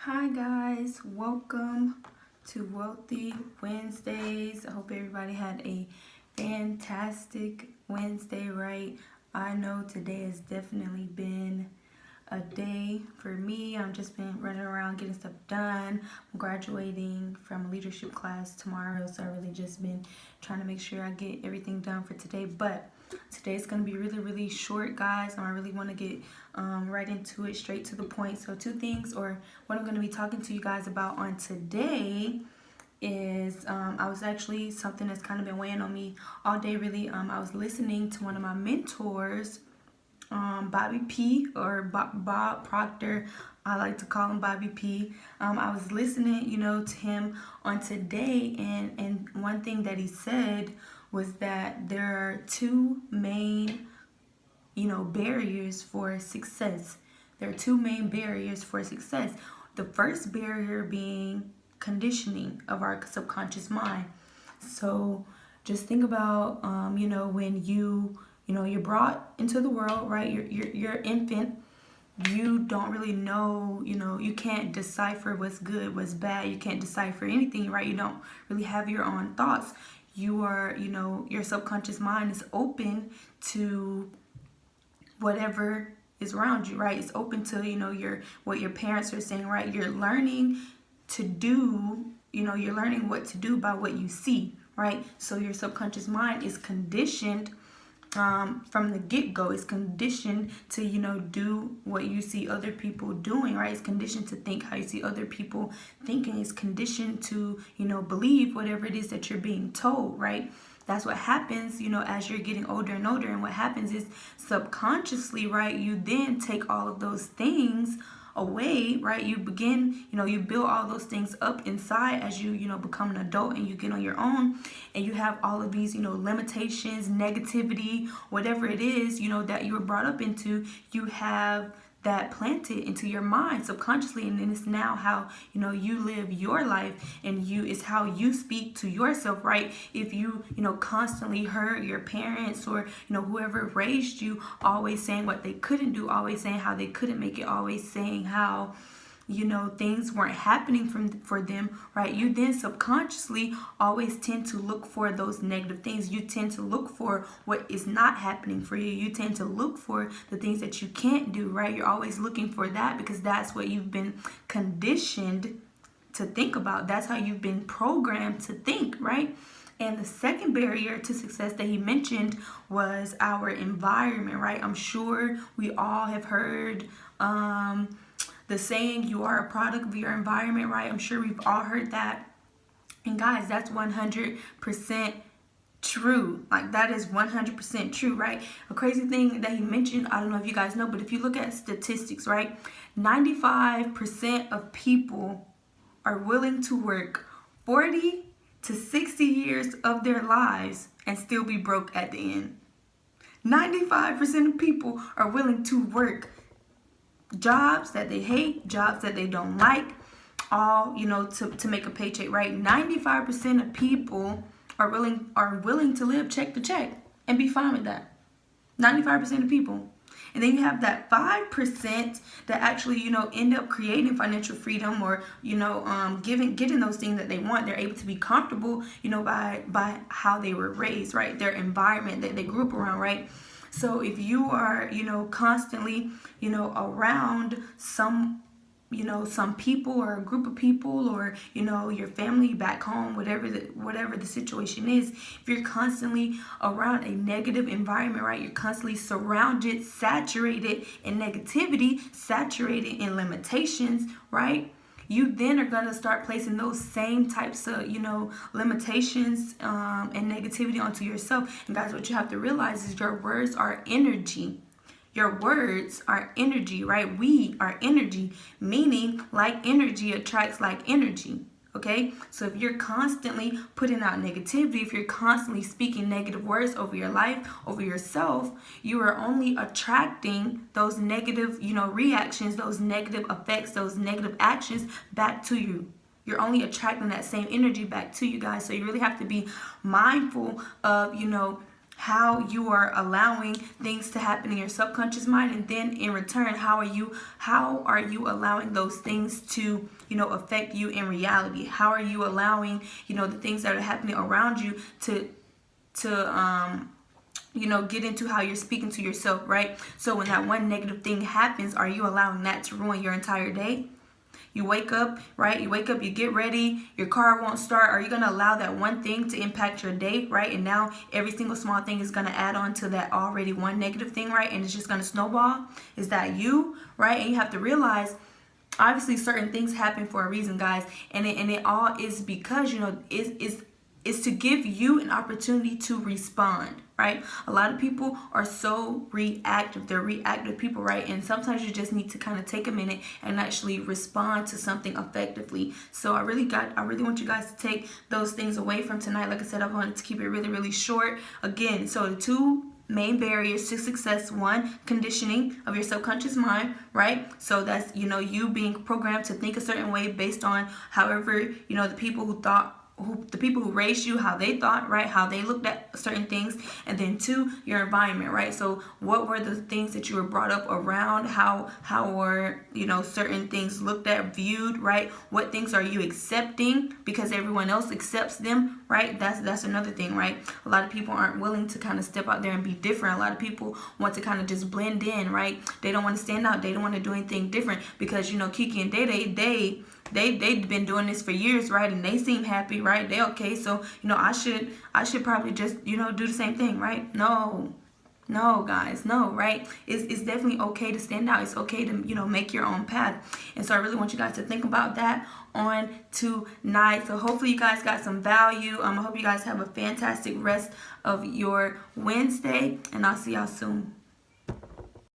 Hi guys, welcome to Wealthy Wednesdays. I hope everybody had a fantastic Wednesday, right? I know today has definitely been a day for me. I've just been running around getting stuff done. I'm graduating from a leadership class tomorrow, so I really just been trying to make sure I get everything done for today. But today's gonna be really short, guys, and I really want to get right into it, straight to the point. So two things, or what I'm gonna be talking to you guys about on today is I was actually something that's kind of been weighing on me all day. Really, I was listening to one of my mentors, Bobby P, or Bob Proctor. I like to call him Bobby P. I was listening, to him on today, and one thing that he said was that there are two main, barriers for success. There are two main barriers for success. The first barrier being conditioning of our subconscious mind. So just think about, when you're brought into the world, right? You're an infant. You don't really know, you can't decipher what's good, what's bad. You can't decipher anything, right? You don't really have your own thoughts. You are, your subconscious mind is open to whatever is around you, right? It's open to, what your parents are saying, right? You're learning to do, you're learning what to do by what you see, right? So your subconscious mind is conditioned from the get-go. It's conditioned to, do what you see other people doing, right? It's conditioned to think how you see other people thinking. It's conditioned to, believe whatever it is that you're being told, right? That's what happens, as you're getting older and older. And what happens is subconsciously, right, you then take all of those things away, right? You begin, you build all those things up inside as you, become an adult and you get on your own, and you have all of these, limitations, negativity, whatever it is, that you were brought up into. You have that planted into your mind subconsciously, and then it's now how you live your life, and it's how you speak to yourself, right? If you constantly heard your parents or whoever raised you always saying what they couldn't do, always saying how they couldn't make it, always saying how things weren't happening for them, right? You then subconsciously always tend to look for those negative things. You tend to look for what is not happening for you. You tend to look for the things that you can't do, right? You're always looking for that because that's what you've been conditioned to think about. That's how you've been programmed to think, right? And the second barrier to success that he mentioned was our environment, right? I'm sure we all have heard the saying, you are a product of your environment, right? I'm sure we've all heard that. And guys, that's 100% true. Like, that is 100% true, right? A crazy thing that he mentioned, I don't know if you guys know, but if you look at statistics, right, 95% of people are willing to work 40 to 60 years of their lives and still be broke at the end. 95% of people are willing to work jobs that they hate, jobs that they don't like, all to make a paycheck, right? 95% of people are willing to live check to check and be fine with that. 95% of people. And then you have that 5% that actually end up creating financial freedom, or getting those things that they want. They're able to be comfortable by how they were raised, right? Their environment that they grew up around, right? So if you are, constantly, around some people or a group of people, or, your family back home, whatever the situation is, if you're constantly around a negative environment, right, you're constantly surrounded, saturated in negativity, saturated in limitations, right? You then are going to start placing those same types of, limitations and negativity onto yourself. And guys, what you have to realize is your words are energy. Your words are energy, right? We are energy, meaning like energy attracts like energy. Okay, so if you're constantly putting out negativity, if you're constantly speaking negative words over your life, over yourself, you are only attracting those negative, reactions, those negative effects, those negative actions back to you. You're only attracting that same energy back to you, guys. So you really have to be mindful of, how you are allowing things to happen in your subconscious mind, and then in return, how are you allowing those things to, you know, affect you in reality? How are you allowing, you know, the things that are happening around you to you know, get into how you're speaking to yourself, right? So when that one negative thing happens, are you allowing that to ruin your entire day? You wake up, right? You wake up, you get ready, your car won't start. Are you going to allow that one thing to impact your day, right? And now every single small thing is going to add on to that already one negative thing, right? And it's just going to snowball. Is that you, right? And you have to realize, obviously certain things happen for a reason, guys, and it all is because, you know, is to give you an opportunity to respond, right? A lot of people are so reactive. They're reactive people, right? And sometimes you just need to kind of take a minute and actually respond to something effectively. So I really want you guys to take those things away from tonight. Like I said, I wanted to keep it really, really short. Again, so the two main barriers to success: one, conditioning of your subconscious mind, right? So that's, you know, you being programmed to think a certain way based on however, you know, the people who raised you, how they thought, right? How they looked at certain things. And then two, your environment, right? So what were the things that you were brought up around? How were, you know, certain things looked at, viewed, right? What things are you accepting because everyone else accepts them, right? That's another thing, right? A lot of people aren't willing to kind of step out there and be different. A lot of people want to kind of just blend in, right? They don't want to stand out. They don't want to do anything different because, you know, Kiki and Day they've been doing this for years, right? And they seem happy, right? They okay. So, you know, I should probably just, you know, do the same thing, right? No, guys, no, right? It's definitely okay to stand out. It's okay to, you know, make your own path. And so I really want you guys to think about that on tonight. So hopefully you guys got some value. I hope you guys have a fantastic rest of your Wednesday, and I'll see y'all soon.